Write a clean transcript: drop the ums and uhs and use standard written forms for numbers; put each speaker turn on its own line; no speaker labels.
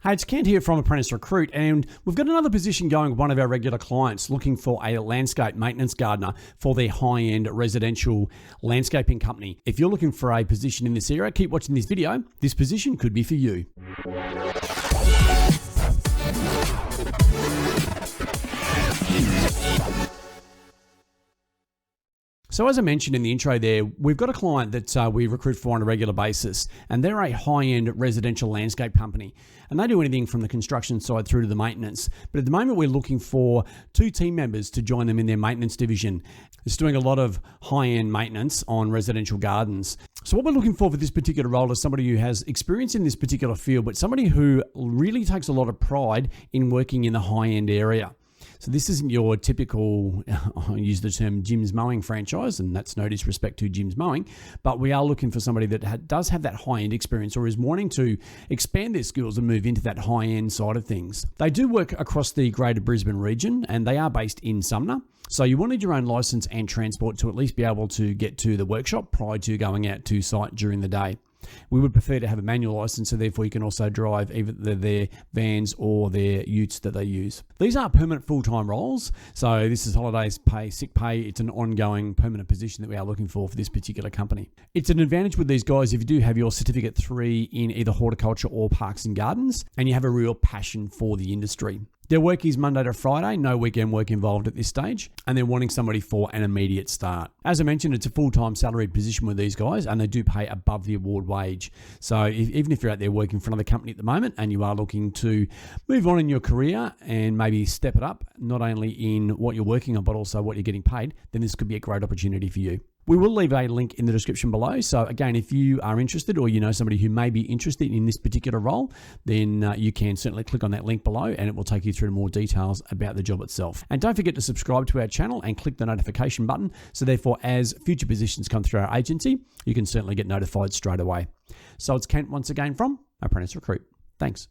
Hey, it's Kent here from Apprentice Recruit, and we've got another position going with one of our regular clients looking for a landscape maintenance gardener for their high-end residential landscaping company. If you're looking for a position in this area, keep watching this video. This position could be for you. So as I mentioned in the intro there, we've got a client that we recruit for on a regular basis, and they're a high-end residential landscape company. And they do anything from the construction side through to the maintenance. But at the moment, we're looking for 2 team members to join them in their maintenance division. It's doing a lot of high-end maintenance on residential gardens. So what we're looking for this particular role is somebody who has experience in this particular field, but somebody who really takes a lot of pride in working in the high-end area. So this isn't your typical, I use the term Jim's Mowing franchise, and that's no disrespect to Jim's Mowing, but we are looking for somebody that does have that high-end experience or is wanting to expand their skills and move into that high-end side of things. They do work across the greater Brisbane region, and they are based in Sumner. So you will need your own license and transport to at least be able to get to the workshop prior to going out to site during the day. We would prefer to have a manual license, so therefore you can also drive either their vans or their utes that they use. These are permanent full-time roles, so this is holidays pay, sick pay. It's an ongoing permanent position that we are looking for this particular company. It's an advantage with these guys if you do have your Certificate 3 in either horticulture or parks and gardens, and you have a real passion for the industry. Their work is Monday to Friday, no weekend work involved at this stage, and they're wanting somebody for an immediate start. As I mentioned, it's a full-time salaried position with these guys, and they do pay above the award wage. So even if you're out there working for another company at the moment and you are looking to move on in your career and maybe step it up, not only in what you're working on, but also what you're getting paid, then this could be a great opportunity for you. We will leave a link in the description below. So again, if you are interested or you know somebody who may be interested in this particular role, then you can certainly click on that link below and it will take you through more details about the job itself. And don't forget to subscribe to our channel and click the notification button. So therefore, as future positions come through our agency, you can certainly get notified straight away. So it's Kent once again from Apprentice Recruit. Thanks.